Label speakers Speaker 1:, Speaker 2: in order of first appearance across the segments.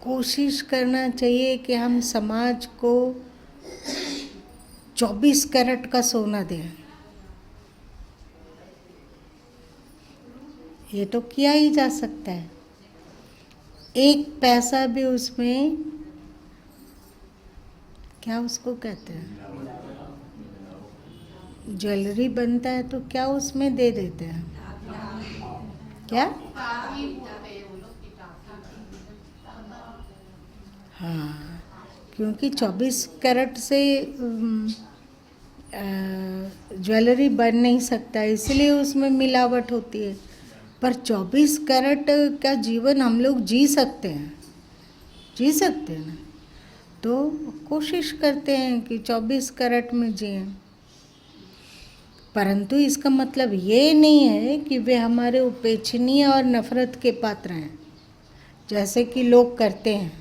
Speaker 1: कोशिश करना चाहिए कि हम समाज को 24 कैरेट का सोना दें। ये तो किया ही जा सकता है। एक पैसा भी उसमें, क्या उसको कहते हैं, ज्वेलरी बनता है तो क्या उसमें दे देते हैं, क्या? हाँ, क्योंकि 24 कैरेट से ज्वेलरी बन नहीं सकता, इसलिए उसमें मिलावट होती है। पर 24 कैरेट का जीवन हम लोग जी सकते हैं, जी सकते हैं ना। तो कोशिश करते हैं कि 24 कैरेट में जिएं, परंतु इसका मतलब ये नहीं है कि वे हमारे उपेक्षणीय और नफरत के पात्र हैं, जैसे कि लोग करते हैं,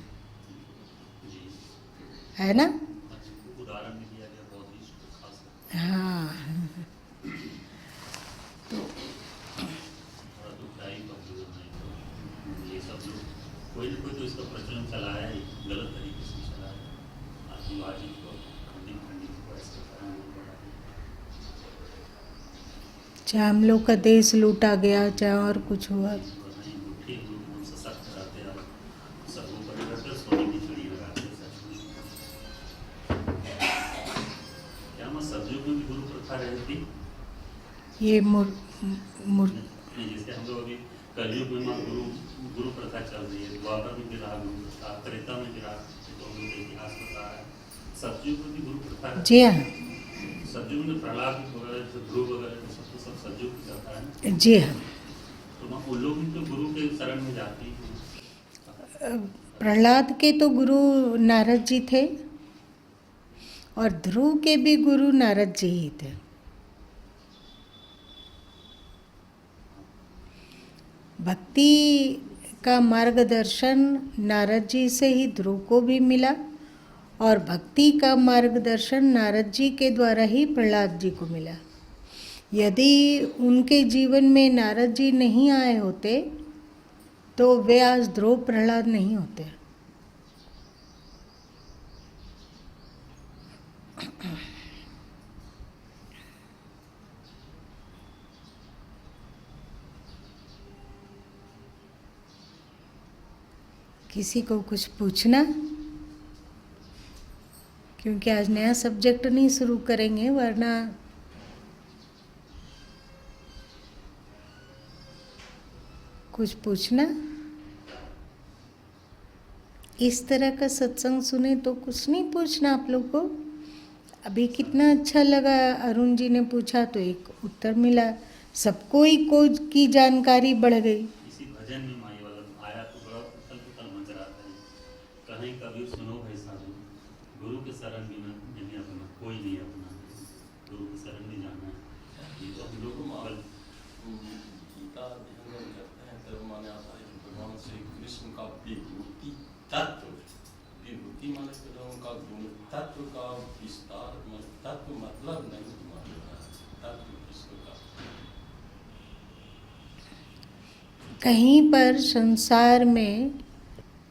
Speaker 1: है ना।
Speaker 2: उदाहरण भी दिया गया बहुत ही खास।
Speaker 1: हाँ,
Speaker 2: थोड़ा दुखदायी बात है। ये सब लोग कोई ना कोई तो इसका प्रचलन चलाया है, गलत तरीके से चलाया है। आदिवासी को खंडित को ऐसे
Speaker 1: चाहे हम लोग का देश लूटा गया, चाहे और कुछ हुआ,
Speaker 2: सशक्त रहते हैं, सबको परिवर्तन सोने की चिड़ी लगाते हैं। क्या मैं सब्जियों में भी गुरु प्रथा रहती?
Speaker 1: ये
Speaker 2: नहीं, जैसे हम लोग अभी कलयुग में गुरु प्रथा चल रही है, द्वापर में भी रहा गुरु प्रथा, त्रेता में भी रहा, तो हम लोग इतिहास बता रहा है। सब्जियों में भी गुरु प्रथा है।
Speaker 1: जी हाँ,
Speaker 2: सब्जियों में प्रहलाद वगैरह, ध्रुव वगैरह, सब सब्जियों की कथा है।
Speaker 1: जी हाँ।
Speaker 2: तो उन लोग भी तो गुरु के शरण में जाती हैं।
Speaker 1: प्रहलाद के तो गुरु नारद जी थे, और ध्रुव के भी गुरु नारद जी ही थे। भक्ति का मार्गदर्शन नारद जी से ही ध्रुव को भी मिला, और भक्ति का मार्गदर्शन नारद जी के द्वारा ही प्रहलाद जी को मिला। यदि उनके जीवन में नारद जी नहीं आए होते तो वे आज ध्रुव प्रहलाद नहीं होते। किसी को कुछ पूछना? क्योंकि आज नया सब्जेक्ट नहीं शुरू करेंगे, वरना कुछ पूछना। इस तरह का सत्संग सुने तो कुछ नहीं पूछना आप लोग को। अभी कितना अच्छा लगा, अरुण जी ने पूछा तो एक उत्तर मिला, सबको ही की जानकारी बढ़ गई।
Speaker 2: इसी भजन में माई वाला आया तो बड़ा उथल-पुथल मच रहा था। कहीं कभी सुनो भाई साधु, गुरु के शरण बिना नहीं अपना, कोई नहीं अपना, गुरु के शरण में जाना है। ये तो हम लोग
Speaker 3: गीता अध्ययन करते हैं तो माने आता है भगवान श्री कृष्ण का विभूति तत्व, विभूति माने तो उनका गुण तत्व का विस्तार, तत्व मतलब नहीं मालूम, तत्व किसको का।
Speaker 1: कहीं पर संसार में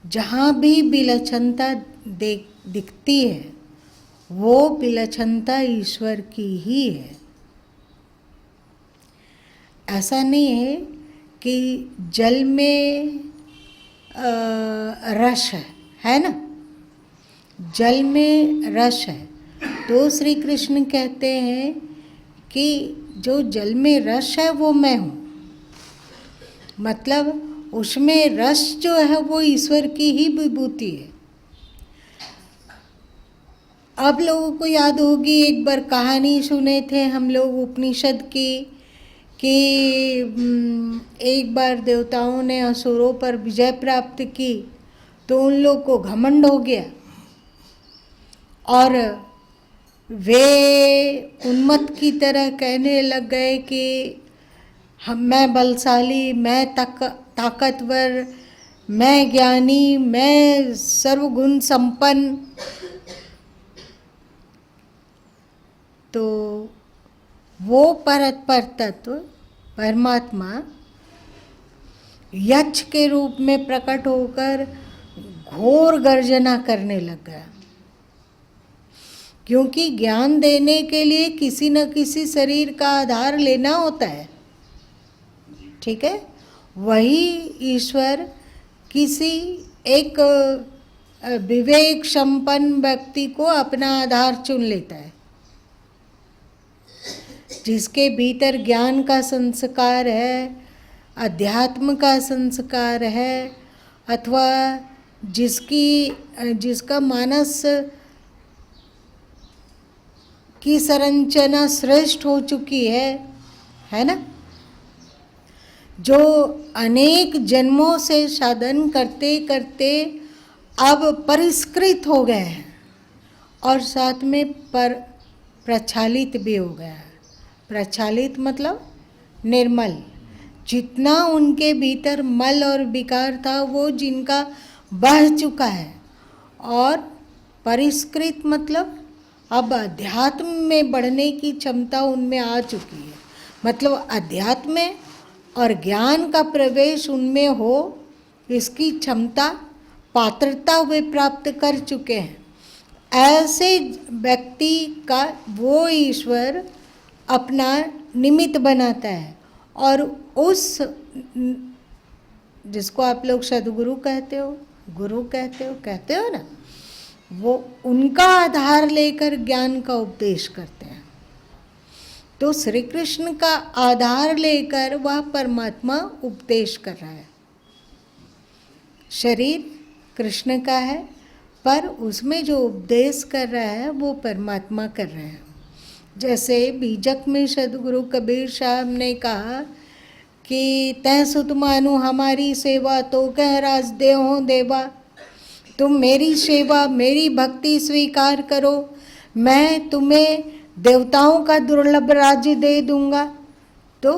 Speaker 1: जहाँ भी विलक्षणता दिखती है, वो विलक्षणता ईश्वर की ही है। ऐसा नहीं है कि जल में रस है ना, जल में रस है तो श्री कृष्ण कहते हैं कि जो जल में रस है वो मैं हूँ, मतलब उसमें रस जो है वो ईश्वर की ही विभूति है। आप लोगों को याद होगी, एक बार कहानी सुने थे हम लोग उपनिषद की, कि एक बार देवताओं ने असुरों पर विजय प्राप्त की तो उन लोग को घमंड हो गया और वे उन्मत्त की तरह कहने लग गए कि मैं बलशाली, मैं ताकतवर, मैं ज्ञानी, मैं सर्वगुण संपन्न। तो वो पर तत्व परमात्मा यक्ष के रूप में प्रकट होकर घोर गर्जना करने लग गया, क्योंकि ज्ञान देने के लिए किसी न किसी शरीर का आधार लेना होता है, ठीक है। वही ईश्वर किसी एक विवेक संपन्न व्यक्ति को अपना आधार चुन लेता है, जिसके भीतर ज्ञान का संस्कार है, अध्यात्म का संस्कार है, अथवा जिसका मानस की संरचना श्रेष्ठ हो चुकी है ना, जो अनेक जन्मों से साधन करते करते अब परिष्कृत हो गए हैं और साथ में प्रक्षालित भी हो गया है। प्रक्षालित मतलब निर्मल। जितना उनके भीतर मल और विकार था वो जिनका बह चुका है, और परिष्कृत मतलब अब अध्यात्म में बढ़ने की क्षमता उनमें आ चुकी है। मतलब अध्यात्म में और ज्ञान का प्रवेश उनमें हो, इसकी क्षमता पात्रता वे प्राप्त कर चुके हैं। ऐसे व्यक्ति का वो ईश्वर अपना निमित्त बनाता है, और उस जिसको आप लोग सदगुरु कहते हो, गुरु कहते हो ना, वो उनका आधार लेकर ज्ञान का उपदेश करते हैं। तो श्री कृष्ण का आधार लेकर वह परमात्मा उपदेश कर रहा है। शरीर कृष्ण का है, पर उसमें जो उपदेश कर रहा है वो परमात्मा कर रहे हैं। जैसे बीजक में सदगुरु कबीर साहब ने कहा कि तै सुत मानु हमारी सेवा, तो कह राज देहो देवा। तुम मेरी सेवा, मेरी भक्ति स्वीकार करो, मैं तुम्हें देवताओं का दुर्लभ राज्य दे दूंगा। तो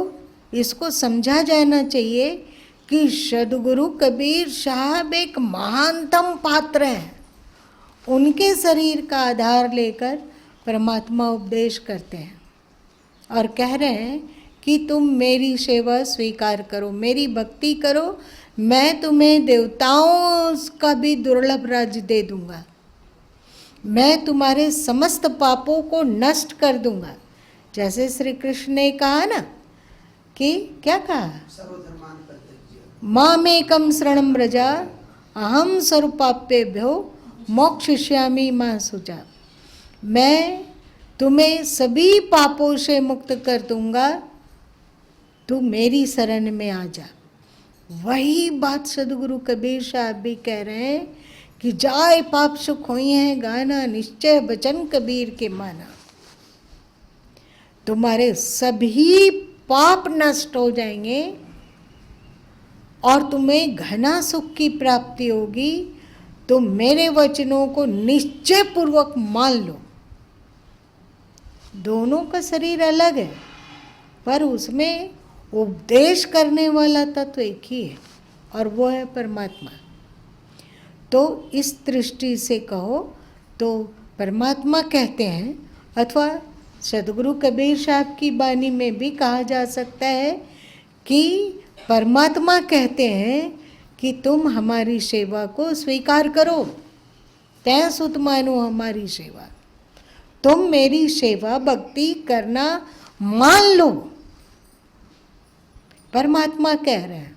Speaker 1: इसको समझा जाना चाहिए कि सदगुरु कबीर साहब एक महानतम पात्र हैं। उनके शरीर का आधार लेकर परमात्मा उपदेश करते हैं और कह रहे हैं कि तुम मेरी सेवा स्वीकार करो, मेरी भक्ति करो, मैं तुम्हें देवताओं का भी दुर्लभ राज्य दे दूंगा, मैं तुम्हारे समस्त पापों को नष्ट कर दूंगा। जैसे श्री कृष्ण ने कहा ना कि क्या कहा, मामेकम शरणं व्रजा अहम सर्वपापेभ्यो मोक्षयिष्यामि मा शुचा। मैं तुम्हें सभी पापों से मुक्त कर दूंगा, तू मेरी शरण में आ जा। वही बात सदगुरु कबीर साहब भी कह रहे हैं कि जाए पाप सुख होई है गाना, निश्चय वचन कबीर के माना। तुम्हारे सभी पाप नष्ट हो जाएंगे और तुम्हें घना सुख की प्राप्ति होगी। तो मेरे वचनों को निश्चय पूर्वक मान लो। दोनों का शरीर अलग है, पर उसमें उपदेश करने वाला तत्व एक ही है, और वो है परमात्मा। तो इस दृष्टि से कहो तो परमात्मा कहते हैं, अथवा सदगुरु कबीर साहब की वाणी में भी कहा जा सकता है कि परमात्मा कहते हैं कि तुम हमारी सेवा को स्वीकार करो, तै सुत मानो हमारी सेवा, तुम मेरी सेवा भक्ति करना मान लो। परमात्मा कह रहे हैं।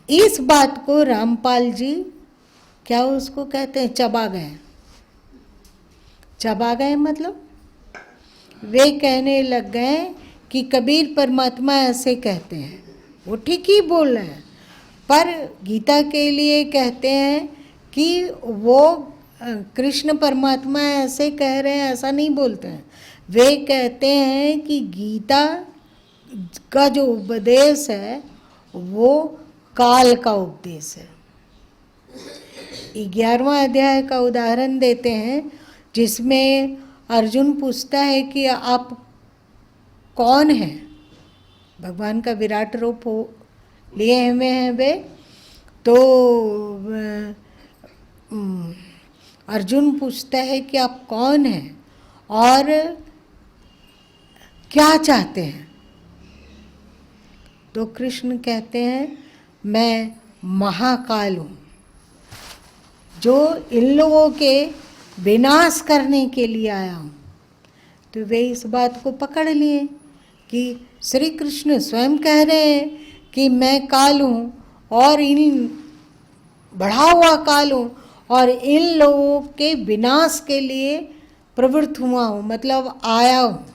Speaker 1: इस बात को रामपाल जी क्या उसको कहते हैं, चबा गए। चबा गए मतलब वे कहने लग गए कि कबीर परमात्मा ऐसे कहते हैं। वो ठीक ही बोल रहे हैं, पर गीता के लिए कहते हैं कि वो कृष्ण परमात्मा ऐसे कह रहे हैं, ऐसा नहीं बोलते हैं। वे कहते हैं कि गीता का जो उपदेश है वो काल का उपदेश है। 11वां अध्याय का उदाहरण देते हैं, जिसमें अर्जुन पूछता है कि आप कौन हैं। भगवान का विराट रूप लिए हुए हैं वे। तो अर्जुन पूछता है कि आप कौन हैं और क्या चाहते हैं। तो कृष्ण कहते हैं मैं महाकाल हूँ। जो इन लोगों के विनाश करने के लिए आया हूँ। तो वे इस बात को पकड़ लिए कि श्री कृष्ण स्वयं कह रहे हैं कि मैं काल हूँ और इन बढ़ा हुआ काल हूँ और इन लोगों के विनाश के लिए प्रवृत्त हुआ हूँ, मतलब आया हूँ।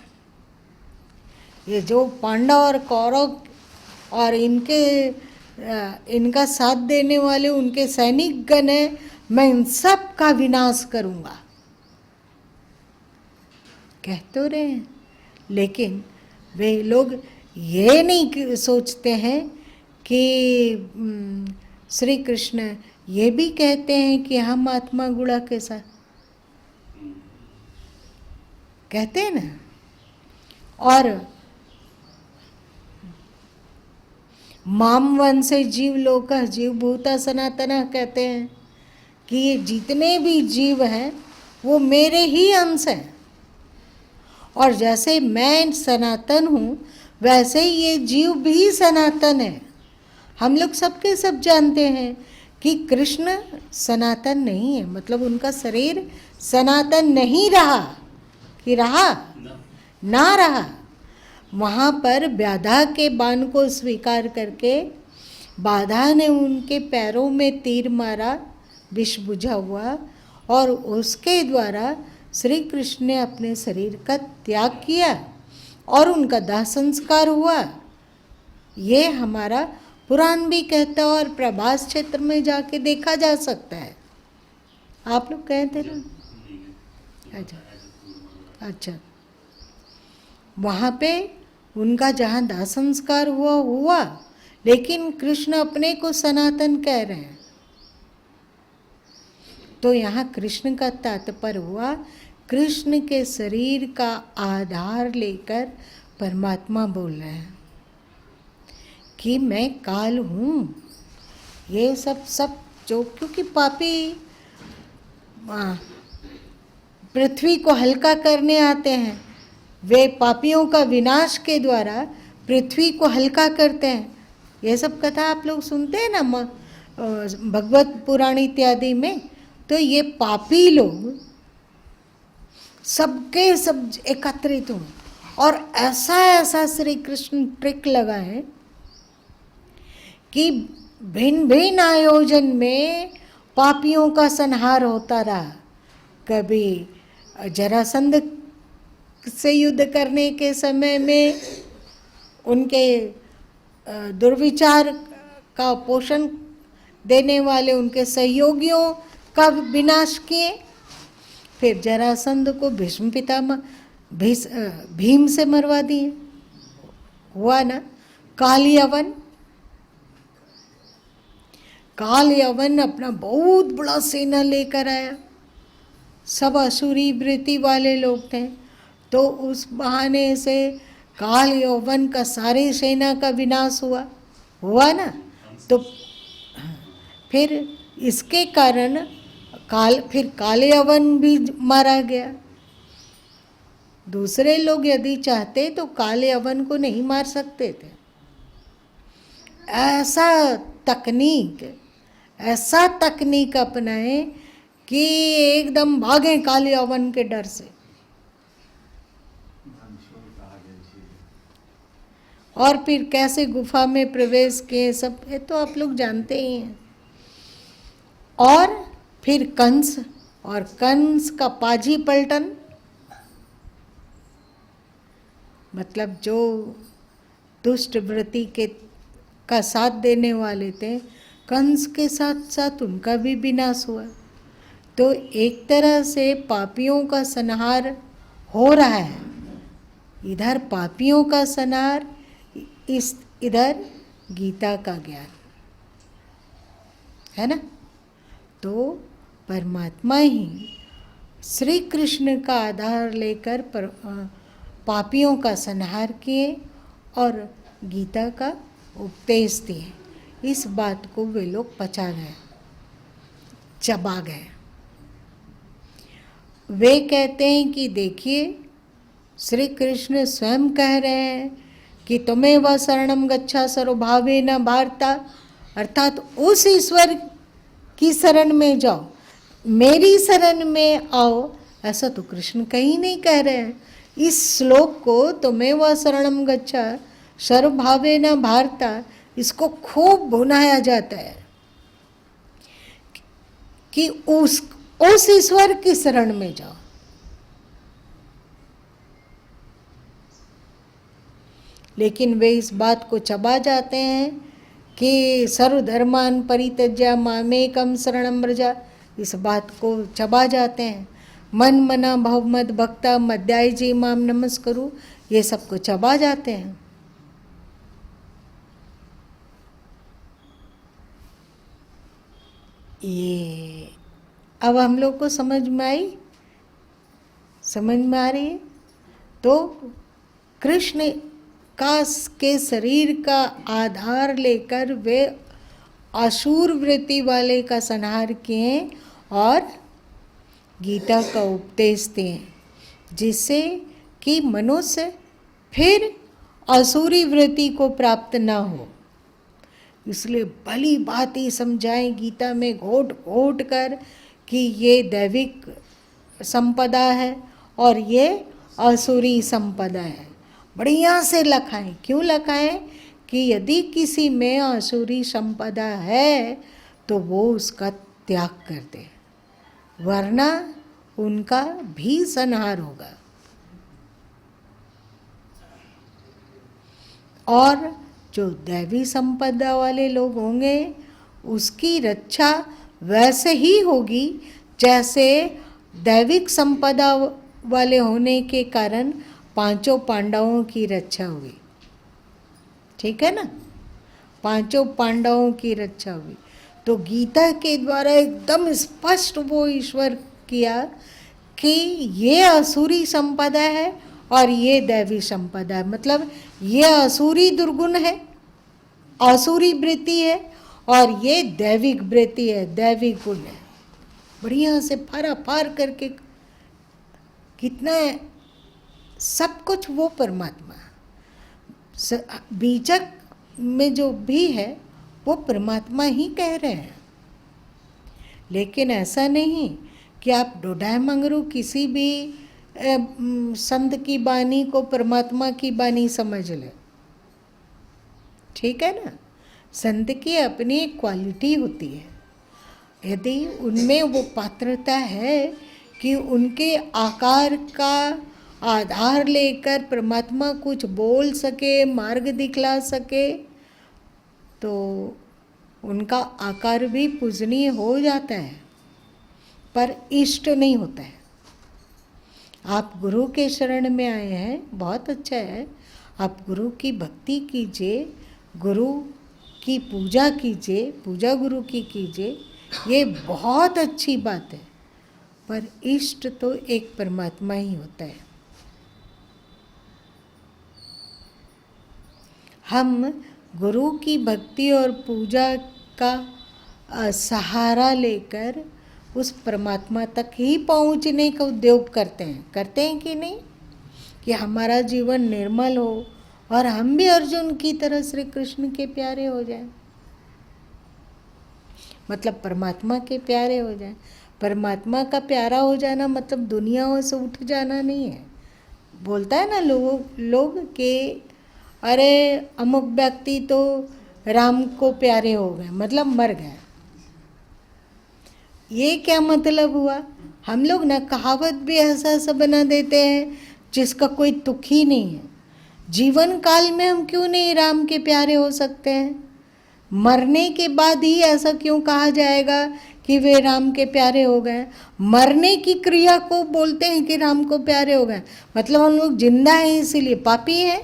Speaker 1: ये जो पांडव और कौरव और इनका साथ देने वाले उनके सैनिक गण हैं, मैं इन सब का विनाश करूँगा, कह तो रहे हैं। लेकिन वे लोग ये नहीं सोचते हैं कि श्री कृष्ण ये भी कहते हैं कि हम आत्मा गुणा के साथ, कहते हैं ना। और माम वंशे जीव लोका जीव भूता सनातना कहते हैं कि ये जितने भी जीव हैं वो मेरे ही अंश हैं, और जैसे मैं सनातन हूँ वैसे ही ये जीव भी सनातन है। हम लोग सबके सब जानते हैं कि कृष्ण सनातन नहीं है, मतलब उनका शरीर सनातन नहीं रहा, कि रहा ना रहा। वहाँ पर बाधा के बाण को स्वीकार करके बाधा ने उनके पैरों में तीर मारा, विष बुझा हुआ, और उसके द्वारा श्री कृष्ण ने अपने शरीर का त्याग किया और उनका दाह संस्कार हुआ। ये हमारा पुराण भी कहता है और प्रभास क्षेत्र में जाके देखा जा सकता है। आप लोग कहे थे ना? अच्छा, वहाँ पे उनका जहाँ दाह संस्कार हुआ, लेकिन कृष्ण अपने को सनातन कह रहे हैं। तो यहाँ कृष्ण का तात्पर्य हुआ, कृष्ण के शरीर का आधार लेकर परमात्मा बोल रहे हैं कि मैं काल हूँ। ये सब जो, क्योंकि पापी पृथ्वी को हल्का करने आते हैं, वे पापियों का विनाश के द्वारा पृथ्वी को हल्का करते हैं। ये सब कथा आप लोग सुनते हैं ना भगवत पुराण इत्यादि में। तो ये पापी लोग सबके सब एकत्रित हों और ऐसा श्री कृष्ण ट्रिक लगाए कि भिन्न भिन्न आयोजन में पापियों का संहार होता रहा। कभी जरासंध से युद्ध करने के समय में उनके दुर्विचार का पोषण देने वाले उनके सहयोगियों का विनाश किए। फिर जरासंध को भीष्म पितामह भीम से मरवा दिए, हुआ ना। काल यवन अपना बहुत बड़ा सेना लेकर आया, सब असुरी वृत्ति वाले लोग थे, तो उस बहाने से काल यवन का सारी सेना का विनाश हुआ ना। तो फिर इसके कारण फिर काल यवन भी मारा गया। दूसरे लोग यदि चाहते तो काल यवन को नहीं मार सकते थे। ऐसा तकनीक अपनाए कि एकदम भागे काल यवन के डर से। और फिर कैसे गुफा में प्रवेश किए, सब ये तो आप लोग जानते ही हैं। और फिर कंस का पाजी पलटन, मतलब जो दुष्ट वृत्ति का साथ देने वाले थे, कंस के साथ साथ उनका भी विनाश हुआ। तो एक तरह से पापियों का संहार हो रहा है, इधर पापियों का संहार, इधर गीता का ज्ञान है ना। तो परमात्मा ही श्री कृष्ण का आधार लेकर पापियों का संहार किए और गीता का उपदेश दिए। इस बात को वे लोग पचा गए, चबा गए। वे कहते हैं कि देखिए, श्री कृष्ण स्वयं कह रहे हैं कि तुम्हें वह शरणम गच्छा सर्वभावेन भारता, अर्थात उस ईश्वर की शरण में जाओ मेरी शरण में आओ, ऐसा तो कृष्ण कहीं नहीं कह रहे हैं। इस श्लोक को त्वमेव शरणं गच्छ सर्वभावेन भारता, इसको खूब भुनाया जाता है कि उस ईश्वर की शरण में जाओ। लेकिन वे इस बात को चबा जाते हैं कि सर्वधर्मान परित्यज्य मामेकम शरणं व्रज, इस बात को चबा जाते हैं। मन मना भव मद भक्ता मध्याय जी माम नमस्करु, ये सब को चबा जाते हैं। ये अब हम लोग को समझ में आई, समझ में आ रही है। तो कृष्ण के शरीर का आधार लेकर वे असुर वृत्ति वाले का संहार किए और गीता का उपदेश दिए, जिससे कि मनुष्य फिर असुरी वृत्ति को प्राप्त ना हो। इसलिए भली बात ही समझाएं गीता में घोट घोट कर कि ये दैविक संपदा है और ये असुरी संपदा है। बढ़िया से लखाएं। क्यों लखाएं? कि यदि किसी में असुरी संपदा है तो वो उसका त्याग कर दे, वरना उनका भी संहार होगा। और जो दैवी संपदा वाले लोग होंगे उसकी रक्षा वैसे ही होगी जैसे दैविक संपदा वाले होने के कारण पांचों पांडवों की रक्षा हुई। ठीक है ना, पांचों पांडवों की रक्षा हुई। तो गीता के द्वारा एकदम स्पष्ट वो ईश्वर किया कि ये असुरी संपदा है और ये दैवी संपदा है। मतलब ये असुरी दुर्गुण है, असुरी वृत्ति है, और ये दैविक वृत्ति है, दैविक गुण है। बढ़िया से फारा फार करके कितना सब कुछ वो परमात्मा, बीजक में जो भी है वो परमात्मा ही कह रहे हैं। लेकिन ऐसा नहीं कि आप डोडाय मंगरू किसी भी संत की वाणी को परमात्मा की वाणी समझ ले। ठीक है ना, संत की अपनी एक क्वालिटी होती है। यदि उनमें वो पात्रता है कि उनके आकार का आधार लेकर परमात्मा कुछ बोल सके, मार्ग दिखला सके, तो उनका आकार भी पूजनीय हो जाता है, पर इष्ट नहीं होता है। आप गुरु के शरण में आए हैं, बहुत अच्छा है। आप गुरु की भक्ति कीजिए, गुरु की पूजा कीजिए, पूजा गुरु की कीजिए, ये बहुत अच्छी बात है। पर इष्ट तो एक परमात्मा ही होता है। हम गुरु की भक्ति और पूजा का सहारा लेकर उस परमात्मा तक ही पहुँचने का उद्योग करते हैं कि नहीं, कि हमारा जीवन निर्मल हो और हम भी अर्जुन की तरह श्री कृष्ण के प्यारे हो जाएं। मतलब परमात्मा के प्यारे हो जाएं। परमात्मा का प्यारा हो जाना मतलब दुनिया से उठ जाना नहीं है। बोलता है ना लोग कि अरे अमुक व्यक्ति तो राम को प्यारे हो गए, मतलब मर गए। ये क्या मतलब हुआ? हम लोग ना कहावत भी ऐसा बना देते हैं जिसका कोई तुक ही नहीं है। जीवन काल में हम क्यों नहीं राम के प्यारे हो सकते हैं? मरने के बाद ही ऐसा क्यों कहा जाएगा कि वे राम के प्यारे हो गए? मरने की क्रिया को बोलते हैं कि राम को प्यारे हो गए, मतलब हम लोग जिंदा हैं इसीलिए पापी हैं।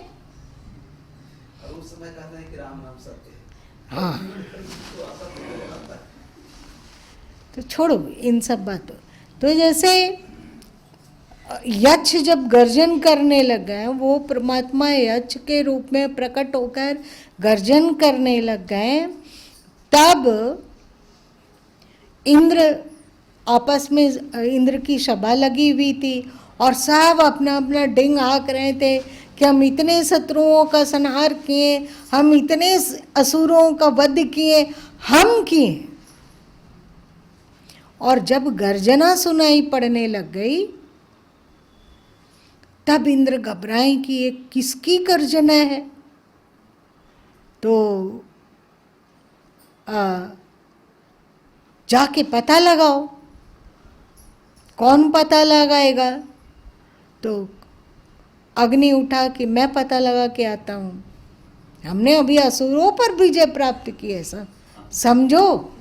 Speaker 1: हाँ, तो छोड़ो इन सब बातों। तो जैसे यक्ष जब गर्जन करने लग गए, वो परमात्मा यक्ष के रूप में प्रकट होकर गर्जन करने लग गए, तब इंद्र आपस में, इंद्र की सभा लगी हुई थी और सब अपना अपना डिंग हाँक रहे थे कि हम इतने शत्रुओं का संहार किए, हम इतने असुरों का वध किए, हम किए। और जब गर्जना सुनाई पड़ने लग गई तब इंद्र घबराए कि ये किसकी गर्जना है। तो जाके पता लगाओ। कौन पता लगाएगा? तो अग्नि उठा कि मैं पता लगा के आता हूँ। हमने अभी असुरों पर विजय प्राप्त की है, सब समझो।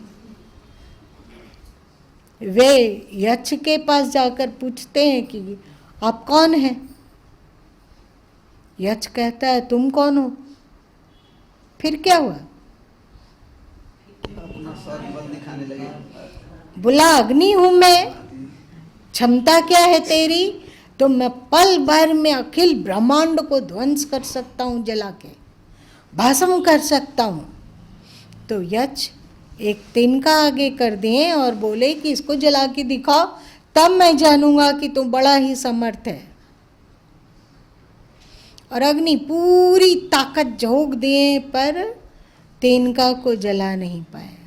Speaker 1: वे यक्ष के पास जाकर पूछते हैं कि आप कौन हैं? यक्ष कहता है तुम कौन हो? फिर क्या हुआ?
Speaker 4: अपना सौर बल दिखाने लगे।
Speaker 1: बोला अग्नि हूं मैं, क्षमता क्या है तेरी? तो मैं पल भर में अखिल ब्रह्मांड को ध्वंस कर सकता हूं, जला के भस्म कर सकता हूं। तो यक्ष एक तिनका आगे कर दिए और बोले कि इसको जला के दिखाओ, तब मैं जानूंगा कि तुम बड़ा ही समर्थ है। और अग्नि पूरी ताकत झोंक दिए पर तिनका को जला नहीं पाए।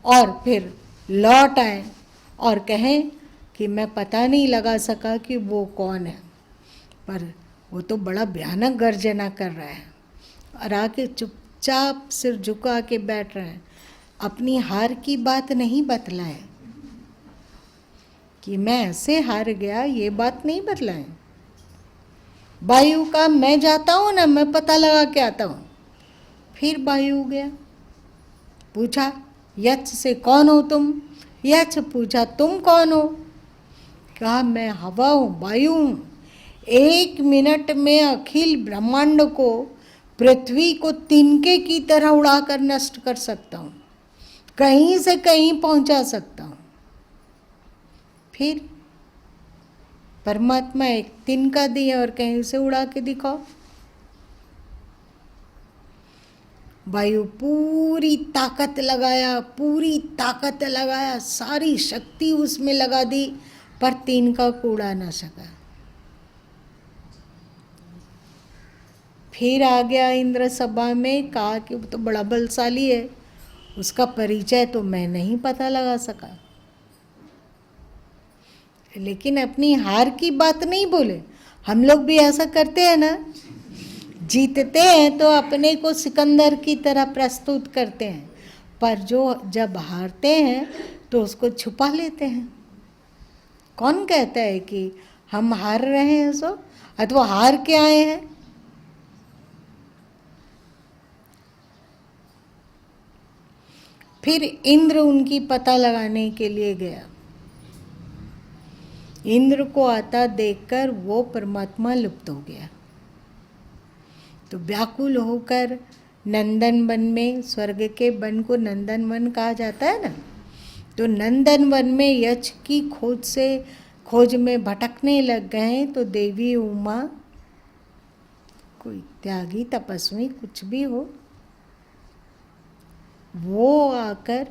Speaker 1: और फिर लौट आए और कहें कि मैं पता नहीं लगा सका कि वो कौन है, पर वो तो बड़ा भयानक गर्जना कर रहा है। और आके चुपचाप सिर झुका के बैठ रहे हैं। अपनी हार की बात नहीं बतलाए कि मैं ऐसे हार गया, ये बात नहीं बतलाए। वायु का मैं जाता हूँ ना, मैं पता लगा के आता हूँ। फिर वायु गया, पूछा यक्ष से कौन हो तुम? यक्ष पूछा तुम कौन हो? कहा मैं हवा हूँ, वायु हूँ। 1 मिनट में अखिल ब्रह्मांड को, पृथ्वी को तिनके की तरह उड़ाकर नष्ट कर सकता हूँ, कहीं से कहीं पहुंचा सकता हूँ। फिर परमात्मा एक तिनका दिया और कहीं से उड़ा के दिखाओ। वायु पूरी ताकत लगाया, सारी शक्ति उसमें लगा दी, पर तिनका को उड़ा ना सका। फिर आ गया इंद्र सभा में, कहा कि वो तो बड़ा बलशाली है, उसका परिचय तो मैं नहीं पता लगा सका। लेकिन अपनी हार की बात नहीं बोले। हम लोग भी ऐसा करते हैं ना, जीतते हैं तो अपने को सिकंदर की तरह प्रस्तुत करते हैं, पर जो जब हारते हैं तो उसको छुपा लेते हैं। कौन कहता है कि हम हार रहे हैं सो, अथवा हार के आए हैं? फिर इंद्र उनकी पता लगाने के लिए गया। इंद्र को आता देखकर वो परमात्मा लुप्त हो गया। तो व्याकुल होकर नंदन वन में, स्वर्ग के वन को नंदन वन कहा जाता है ना, तो नंदन वन में यक्ष की खोज में भटकने लग गए। तो देवी उमा, कोई त्यागी तपस्वी कुछ भी हो, वो आकर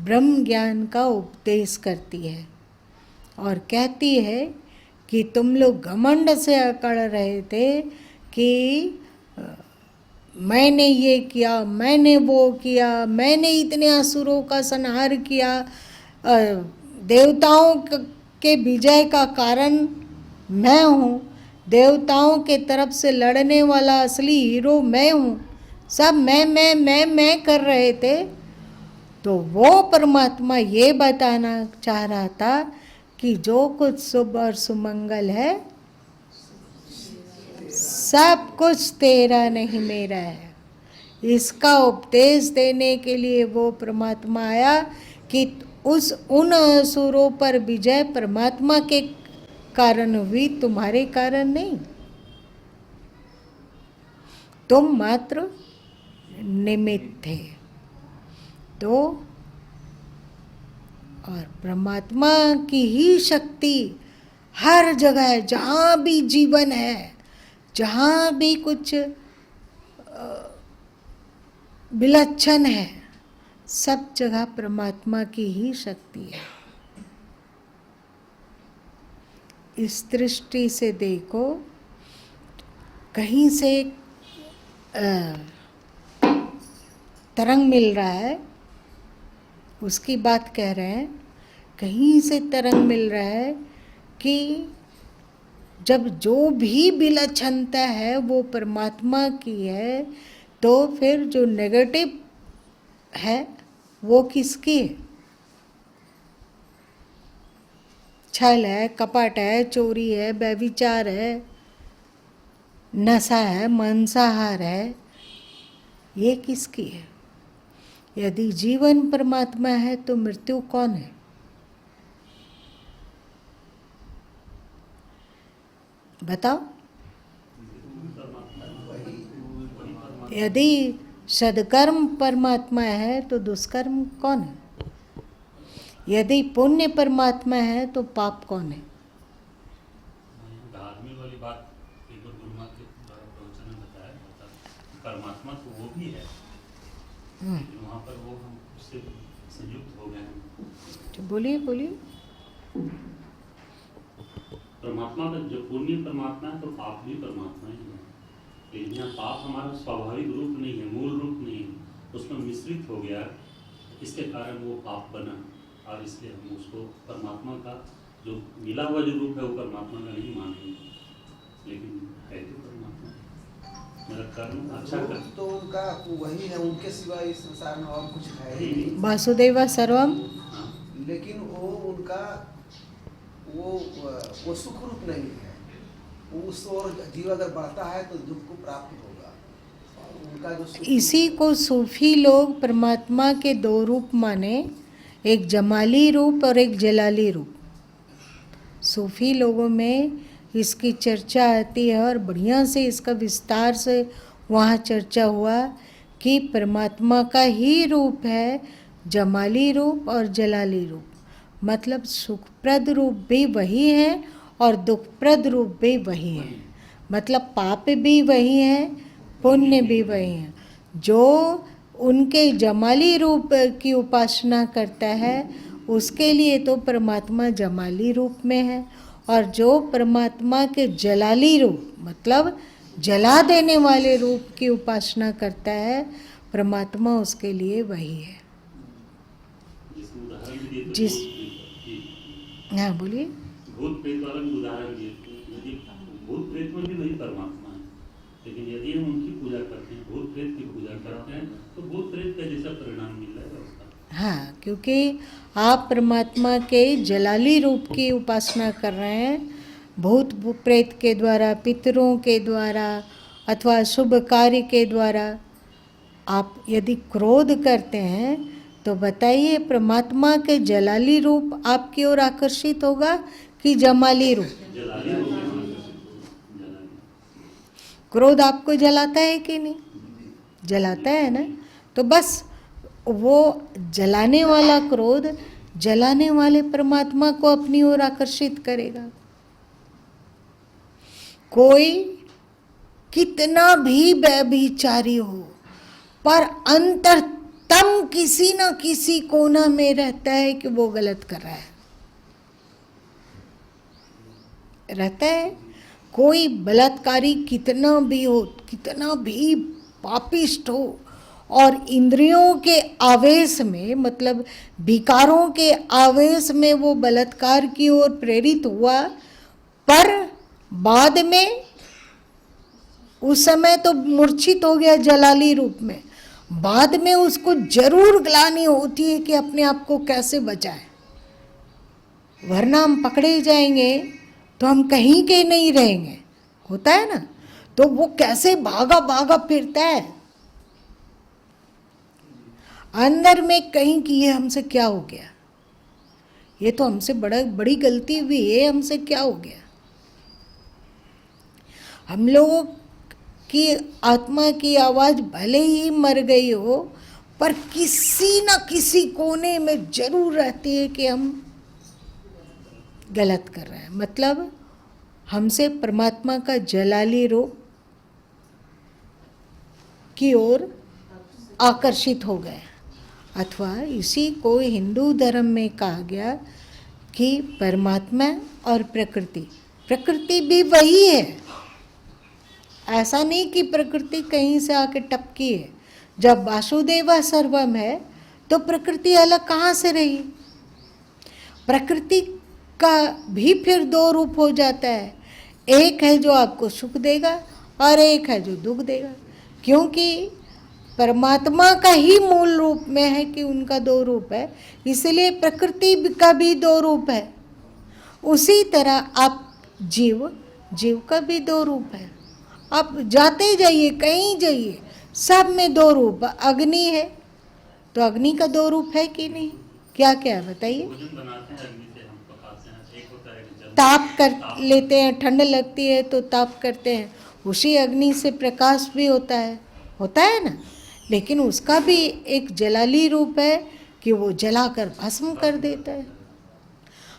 Speaker 1: ब्रह्म ज्ञान का उपदेश करती है और कहती है कि तुम लोग घमंड से अकड़ रहे थे कि मैंने ये किया, मैंने वो किया, मैंने इतने असुरों का संहार किया, देवताओं के विजय का कारण मैं हूँ, देवताओं के तरफ से लड़ने वाला असली हीरो मैं हूँ, सब मैं कर रहे थे। तो वो परमात्मा ये बताना चाह रहा था कि जो कुछ शुभ और सुमंगल है सब कुछ तेरा नहीं मेरा है। इसका उपदेश देने के लिए वो परमात्मा आया कि उन असुरों पर विजय परमात्मा के कारण हुई, तुम्हारे कारण नहीं। तुम मात्र निमित्त थे। तो और परमात्मा की ही शक्ति हर जगह है, जहाँ भी जीवन है, जहाँ भी कुछ विलक्षण है, सब जगह परमात्मा की ही शक्ति है। इस दृष्टि से देखो, कहीं से तरंग मिल रहा है उसकी बात कह रहे हैं। कहीं से तरंग मिल रहा है कि जब जो भी विलक्षणता है वो परमात्मा की है, तो फिर जो नेगेटिव है वो किसकी है? छल है, कपट है, चोरी है, व्यभिचार है, नशा है, मांसाहार है, ये किसकी है? यदि जीवन परमात्मा है तो मृत्यु कौन है? बताओ। यदि सदकर्म परमात्मा है तो दुष्कर्म कौन है? यदि पुण्य परमात्मा है तो पाप कौन है?
Speaker 2: धार्मिक वाली बात एक बार गुरु महाराज के प्रवचन में बताया था, परमात्मा तो वो भी है, लेकिन वहाँ पर वो हम उससे संयुक्त हो गए हैं।
Speaker 1: तो बोलिए बोलिए।
Speaker 2: परमात्मा का जो पुण्य परमात्मा है तो पाप भी परमात्मा ही है, लेकिन यहाँ पाप हमारा स्वाभाविक रूप नहीं है, मूल रूप नहीं है, उसमें मिश्रित हो गया, इसके कारण वो पाप बना, और इसलिए हम उसको परमात्मा का जो मिला हुआ जो रूप है वो परमात्मा का नहीं मानेंगे, लेकिन है तो परमात्मा। मेरा कर्म अच्छा कर
Speaker 4: तो उनका वही है, उनके सिवा इस संसार में और कुछ है ही नहीं।
Speaker 1: वासुदेव सर्वम।
Speaker 4: लेकिन वो उनका वो सुख रूप नहीं है। उस ओर जीव अगर बढ़ता है तो दुख को प्राप्त होगा। उनका जो सुख
Speaker 1: इसी को सूफी लोग परमात्मा के दो रूप माने, एक जमाली रूप और एक जलाली रूप। सूफी लोगों में इसकी चर्चा आती है और बढ़िया से इसका विस्तार से वहाँ चर्चा हुआ कि परमात्मा का ही रूप है जमाली रूप और जलाली रूप। मतलब सुखप्रद रूप भी वही है और दुखप्रद रूप भी वही है। मतलब पाप भी वही है, पुण्य भी वही है। जो उनके जमाली रूप की उपासना करता है उसके लिए तो परमात्मा जमाली रूप में है, और जो परमात्मा के जलाली रूप मतलब जला देने वाले रूप की उपासना करता है, परमात्मा उसके लिए वही है।
Speaker 2: जिसमें उदाहरण भी दिए तो
Speaker 1: जिस हाँ बोलिए।
Speaker 2: भूत प्रेत वाला भी उदाहरण दिए, यदि भूत प्रेत में भी वही परमात्मा है, लेकिन यदि हम उनकी पूजा करते हैं, भूत प्रेत की पूजा करते हैं, तो भूत प्रेत का जैसा परिणाम मिल रहा है उसका।
Speaker 1: हाँ, क्योंकि आप परमात्मा के जलाली रूप की उपासना कर रहे हैं, भूत प्रेत के द्वारा, पितरों के द्वारा अथवा शुभ कार्य के द्वारा। आप यदि क्रोध करते हैं तो बताइए परमात्मा के जलाली रूप आपकी ओर आकर्षित होगा कि जमाली रूप?
Speaker 2: जलाली रूप में आकर्षित हो, जलाली।
Speaker 1: क्रोध आपको जलाता है कि नहीं? जलाता है ना। तो बस वो जलाने वाला क्रोध जलाने वाले परमात्मा को अपनी ओर आकर्षित करेगा। कोई कितना भी व्यभिचारी हो पर अंतरतम किसी न किसी कोना में रहता है कि वो गलत कर रहा है, रहता है। कोई बलात्कारी कितना भी हो, कितना भी पापिष्ट हो, और इंद्रियों के आवेश में मतलब विकारों के आवेश में वो बलात्कार की ओर प्रेरित हुआ, पर बाद में उस समय तो मूर्छित हो गया जलाली रूप में, बाद में उसको जरूर ग्लानि होती है कि अपने आप को कैसे बचाए, वरना हम पकड़े जाएंगे तो हम कहीं के नहीं रहेंगे, होता है ना। तो वो कैसे भागा भागा फिरता है अंदर में कहीं कि ये हमसे क्या हो गया, ये तो हमसे बड़ी गलती हुई है, हमसे क्या हो गया। हम लोगों की आत्मा की आवाज़ भले ही मर गई हो, पर किसी न किसी कोने में जरूर रहती है कि हम गलत कर रहे हैं। मतलब हमसे परमात्मा का जलाली रूप की ओर आकर्षित हो गए। अथवा इसी को हिंदू धर्म में कहा गया कि परमात्मा और प्रकृति भी वही है। ऐसा नहीं कि प्रकृति कहीं से आके टपकी है, जब वासुदेवा सर्वम है तो प्रकृति अलग कहाँ से रही? प्रकृति का भी फिर दो रूप हो जाता है, एक है जो आपको सुख देगा और एक है जो दुख देगा, क्योंकि परमात्मा का ही मूल रूप में है कि उनका दो रूप है, इसलिए प्रकृति का भी दो रूप है। उसी तरह आप जीव का भी दो रूप है। आप जाते जाइए, कहीं जाइए, सब में दो रूप। अग्नि है तो अग्नि का दो रूप है कि नहीं? क्या क्या है बताइए?
Speaker 2: भोजन बनाते हैं अग्नि से, हम पकाते हैं। एक होता है कि जल
Speaker 1: ताप कर लेते हैं, ठंड लगती है तो ताप करते हैं, उसी अग्नि से प्रकाश भी होता है ना। लेकिन उसका भी एक जलाली रूप है कि वो जलाकर भस्म कर देता है।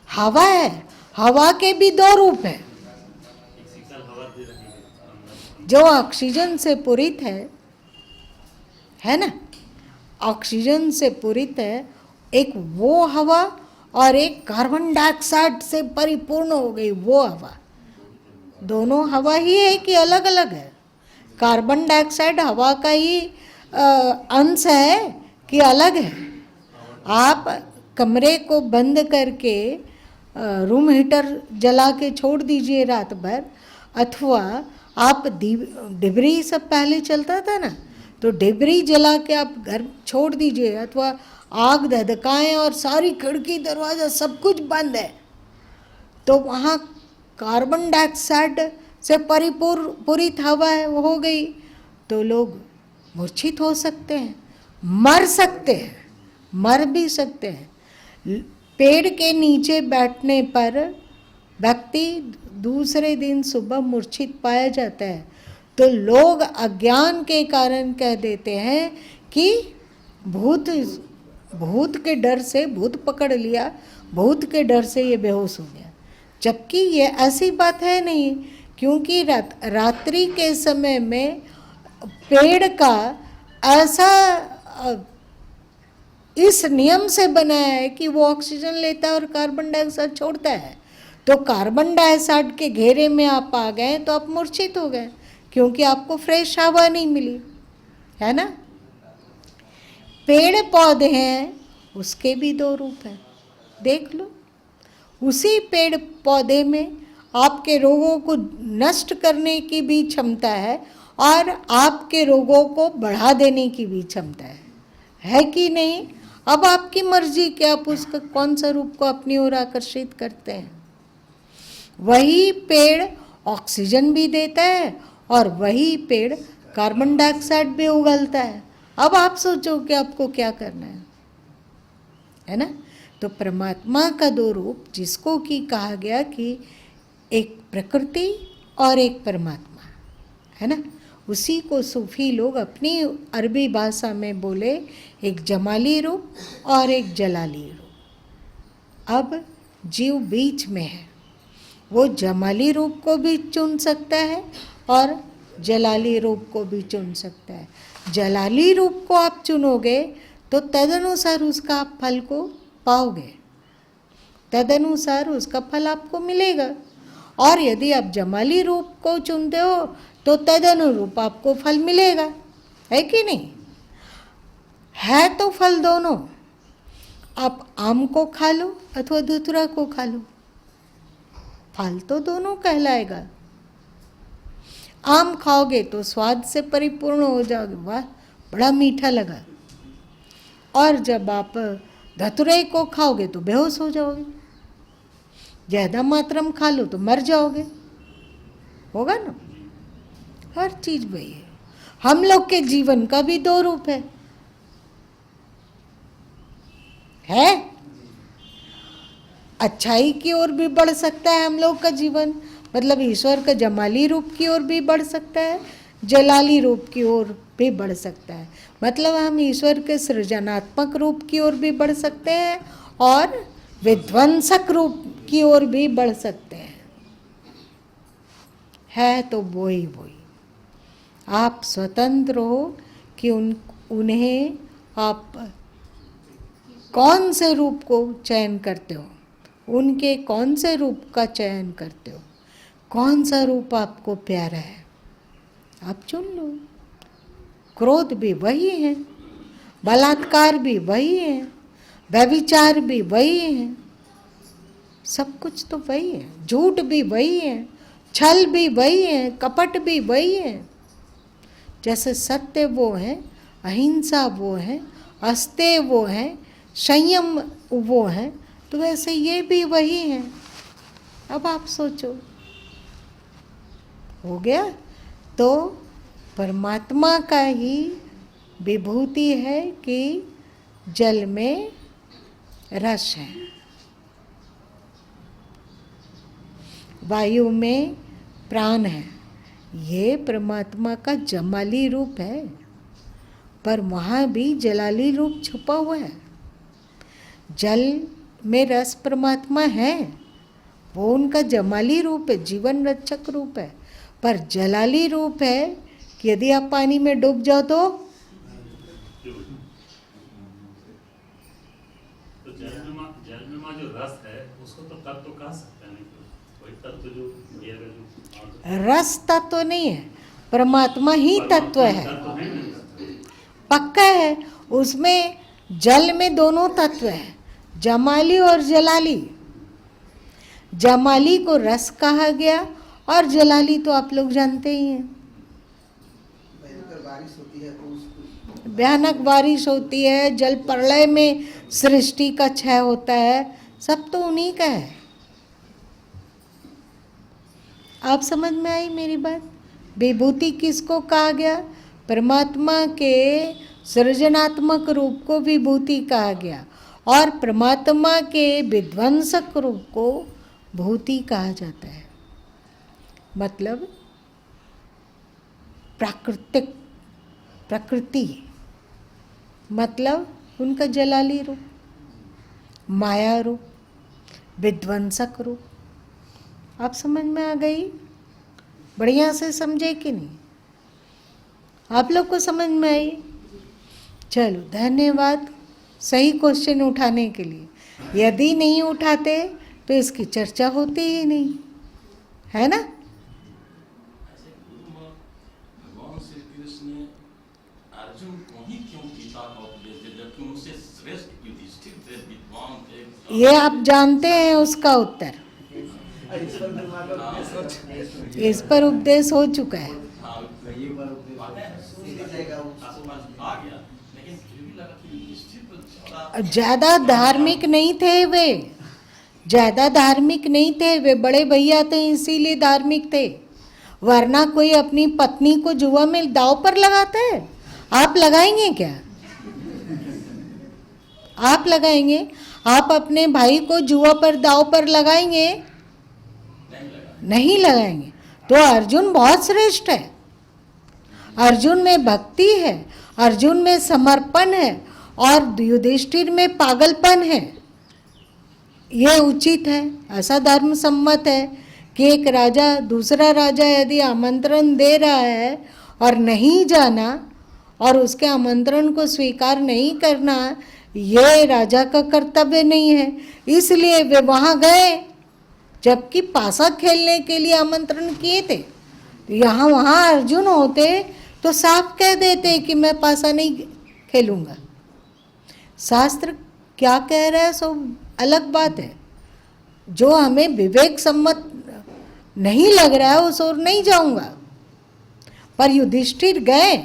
Speaker 1: हवा है, हवा के भी दो रूप है।
Speaker 2: एक शीतल हवा दे रही है अंदर।
Speaker 1: जो ऑक्सीजन से पूरित है ना, ऑक्सीजन से पूरित है, एक वो हवा और एक कार्बन डाइऑक्साइड से परिपूर्ण हो गई वो हवा। दोनों हवा ही है कि अलग अलग है? कार्बन डाइऑक्साइड हवा का ही अंश है कि अलग है? आप कमरे को बंद करके रूम हीटर जला के छोड़ दीजिए रात भर, अथवा आप डिबरी सब पहले चलता था ना, तो डिबरी जला के आप घर छोड़ दीजिए, अथवा आग धधकाएं और सारी खिड़की दरवाज़ा सब कुछ बंद है, तो वहाँ कार्बन डाइऑक्साइड से पूरित हवा है, वो हो गई, तो लोग मूर्छित हो सकते हैं, मर सकते हैं, मर भी सकते हैं। पेड़ के नीचे बैठने पर व्यक्ति दूसरे दिन सुबह मूर्छित पाया जाता है, तो लोग अज्ञान के कारण कह देते हैं कि भूत के डर से, भूत पकड़ लिया, भूत के डर से ये बेहोश हो गया। जबकि ये ऐसी बात है नहीं, क्योंकि रात्रि के समय में पेड़ का ऐसा इस नियम से बनाया है कि वो ऑक्सीजन लेता है और कार्बन डाइऑक्साइड छोड़ता है। तो कार्बन डाइऑक्साइड के घेरे में आप आ गए तो आप मूर्छित हो गए, क्योंकि आपको फ्रेश हवा नहीं मिली, है ना। पेड़ पौधे हैं, उसके भी दो रूप हैं, देख लो। उसी पेड़ पौधे में आपके रोगों को नष्ट करने की भी क्षमता है और आपके रोगों को बढ़ा देने की भी क्षमता है कि नहीं? अब आपकी मर्जी कि आप उसका कौन सा रूप को अपनी ओर आकर्षित करते हैं। वही पेड़ ऑक्सीजन भी देता है और वही पेड़ कार्बन डाइऑक्साइड भी उगलता है। अब आप सोचो कि आपको क्या करना है ना। तो परमात्मा का दो रूप, जिसको कि कहा गया कि एक प्रकृति और एक परमात्मा, है ना, उसी को सूफी लोग अपनी अरबी भाषा में बोले एक जमाली रूप और एक जलाली रूप। अब जीव बीच में है, वो जमाली रूप को भी चुन सकता है और जलाली रूप को भी चुन सकता है। जलाली रूप को आप चुनोगे तो तदनुसार उसका आप फल को पाओगे, तदनुसार उसका फल आपको मिलेगा। और यदि आप जमाली रूप को चुनते हो तो तदनुरूप आपको फल मिलेगा, है कि नहीं? है तो फल दोनों। आप आम को खा लो अथवा धतूरा को खा लो, फल तो दोनों कहलाएगा। आम खाओगे तो स्वाद से परिपूर्ण हो जाओगे, वाह बड़ा मीठा लगा, और जब आप धतूरे को खाओगे तो बेहोश हो जाओगे, ज़्यादा मात्रा में खा लो तो मर जाओगे, होगा ना। हर चीज वही है। हम लोग के जीवन का भी दो रूप है अच्छाई की ओर भी बढ़ सकता है हम लोग का जीवन, मतलब ईश्वर का जमाली रूप की ओर भी बढ़ सकता है, जलाली रूप की ओर भी बढ़ सकता है। मतलब हम ईश्वर के सृजनात्मक रूप की ओर भी बढ़ सकते हैं और विध्वंसक रूप की ओर भी बढ़ सकते हैं। है तो वही आप स्वतंत्र हो कि उन्हें आप कौन से रूप को चयन करते हो, उनके कौन से रूप का चयन करते हो, कौन सा रूप आपको प्यारा है, आप चुन लो। क्रोध भी वही है, बलात्कार भी वही है, व्यभिचार भी वही है, सब कुछ तो वही है, झूठ भी वही है, छल भी वही है, कपट भी वही है। जैसे सत्य वो है, अहिंसा वो है, अस्तेय वो है, संयम वो है, तो वैसे ये भी वही है। अब आप सोचो, हो गया? तो परमात्मा का ही विभूति है कि जल में रस है, वायु में प्राण है। ये परमात्मा का जमाली रूप है, पर वहाँ भी जलाली रूप छुपा हुआ है। जल में रस परमात्मा है, वो उनका जमाली रूप है, जीवन रक्षक रूप है। पर जलाली रूप है कि यदि आप पानी में डूब जाओ तो
Speaker 2: जल में जो रस है उसको तो तत्व कह सकते हैं, वही तत्व जो दिया गया जो
Speaker 1: रस तत्व नहीं है, परमात्मा ही तत्व है, पक्का है। उसमें जल में दोनों तत्व है, जमाली और जलाली। जमाली को रस कहा गया और जलाली तो आप लोग जानते ही हैं।
Speaker 4: बारिश होती है तो उसको
Speaker 1: भयानक बारिश होती है, जल प्रलय में सृष्टि का क्षय होता है, सब तो उन्हीं का है। आप समझ में आई मेरी बात? विभूति किसको कहा गया? परमात्मा के सृजनात्मक रूप को विभूति कहा गया, और परमात्मा के विध्वंसक रूप को भूति कहा जाता है। मतलब प्राकृतिक, प्रकृति मतलब उनका जलाली रूप, माया रूप, विध्वंसक रूप। आप समझ में आ गई? बढ़िया से समझे कि नहीं? आप लोग को समझ में आई? चलो धन्यवाद सही क्वेश्चन उठाने के लिए। यदि नहीं उठाते तो इसकी चर्चा होती ही नहीं, है ना?
Speaker 3: भगवान श्री कृष्ण ने अर्जुन को ही क्यों गीता का उपदेश दिया, जबकि उनसे श्रेष्ठ युधिष्ठिर थे, विद्वान थे।
Speaker 1: ये आप जानते हैं उसका उत्तर। इस पर उपदेश हो चुका है।
Speaker 3: आ गया, लेकिन फिर भी लगा कि युधिष्ठिर तो
Speaker 1: ज्यादा धार्मिक नहीं थे वे, ज्यादा धार्मिक नहीं थे वे, बड़े भैया थे इसीलिए धार्मिक थे, वरना कोई अपनी पत्नी को जुआ में दांव पर लगाता है? आप लगाएंगे क्या? आप लगाएंगे? आप अपने भाई को जुआ पर दांव पर लगाएंगे? नहीं लगाएंगे। तो अर्जुन बहुत श्रेष्ठ है, अर्जुन में भक्ति है, अर्जुन में समर्पण है, और युधिष्ठिर में पागलपन है। ये उचित है, ऐसा धर्म सम्मत है कि एक राजा दूसरा राजा यदि आमंत्रण दे रहा है और नहीं जाना और उसके आमंत्रण को स्वीकार नहीं करना, ये राजा का कर्तव्य नहीं है। इसलिए वे वहाँ गए, जबकि पासा खेलने के लिए आमंत्रण किए थे। तो यहाँ वहाँ अर्जुन होते तो साफ कह देते कि मैं पासा नहीं खेलूँगा। शास्त्र क्या कह रहा है सो अलग बात है, जो हमें विवेक सम्मत नहीं लग रहा है उस ओर नहीं जाऊंगा। पर युधिष्ठिर गए,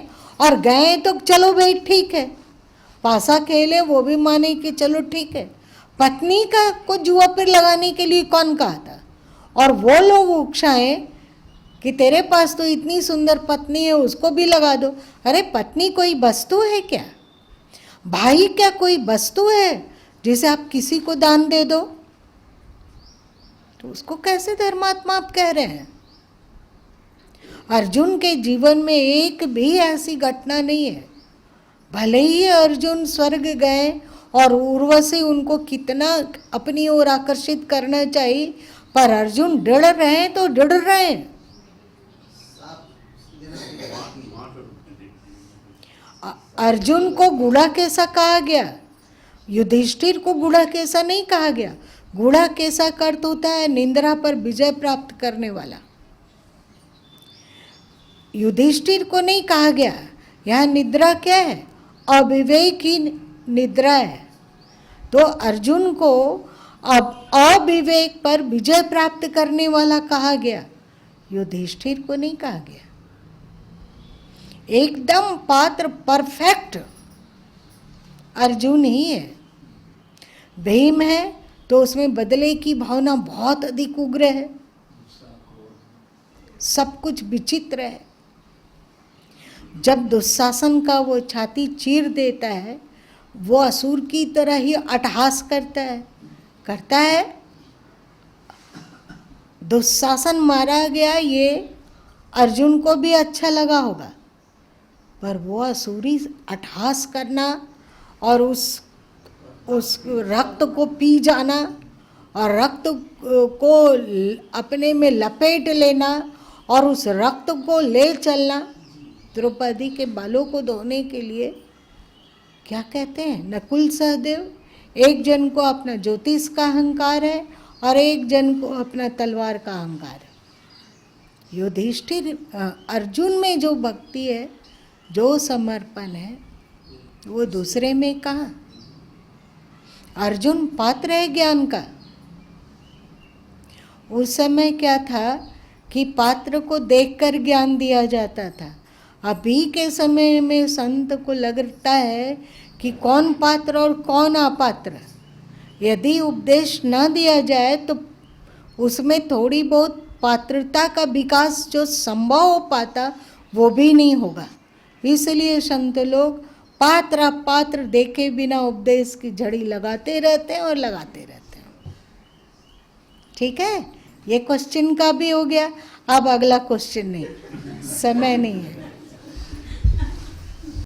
Speaker 1: और गए तो चलो भाई ठीक है, पासा खेले वो भी माने कि चलो ठीक है। पत्नी का को जुआ पर लगाने के लिए कौन कहा था? और वो लोग उकसाए कि तेरे पास तो इतनी सुंदर पत्नी है, उसको भी लगा दो। अरे पत्नी कोई वस्तु है क्या? भाई क्या कोई वस्तु है जिसे आप किसी को दान दे दो? तो उसको कैसे धर्मात्मा आप कह रहे हैं? अर्जुन के जीवन में एक भी ऐसी घटना नहीं है। भले ही अर्जुन स्वर्ग गए और उर्वशी उनको कितना अपनी ओर आकर्षित करना चाहिए, पर अर्जुन डर रहे हैं तो डर रहे हैं। अर्जुन को गुड़ा कैसा कहा गया, युधिष्ठिर को गुड़ा कैसा नहीं कहा गया। गुड़ा कैसा का अर्थ होता है निंद्रा पर विजय प्राप्त करने वाला। युधिष्ठिर को नहीं कहा गया, यहाँ निद्रा क्या है? अविवेक ही निद्रा है। तो अर्जुन को अब अविवेक पर विजय प्राप्त करने वाला कहा गया, युधिष्ठिर को नहीं कहा गया। एकदम पात्र परफेक्ट अर्जुन ही है। भीम है तो उसमें बदले की भावना बहुत अधिक उग्र है, सब कुछ विचित्र है। जब दुशासन का वो छाती चीर देता है, वो असुर की तरह ही अट्टहास करता है। दुशासन मारा गया, ये अर्जुन को भी अच्छा लगा होगा, पर वो असुरी अट्टहास करना और उस रक्त को पी जाना और रक्त को अपने में लपेट लेना और उस रक्त को ले चलना, द्रौपदी के बालों को धोने के लिए, क्या कहते हैं नकुल सहदेव, एक जन को अपना ज्योतिष का अहंकार है और एक जन को अपना तलवार का अहंकार है। युधिष्ठिर अर्जुन में जो भक्ति है, जो समर्पण है, वो दूसरे में कहाँ? अर्जुन पात्र है ज्ञान का। उस समय क्या था कि पात्र को देखकर ज्ञान दिया जाता था। अभी के समय में संत को लगता है कि कौन पात्र और कौन अपात्र। यदि उपदेश न दिया जाए तो उसमें थोड़ी बहुत पात्रता का विकास जो संभव हो पाता वो भी नहीं होगा। इसलिए संत लोग पात्र अपात्र देखे बिना उपदेश की झड़ी लगाते रहते हैं और लगाते रहते हैं। ठीक है, ये क्वेश्चन का भी हो गया। अब अगला क्वेश्चन नहीं, समय नहीं है।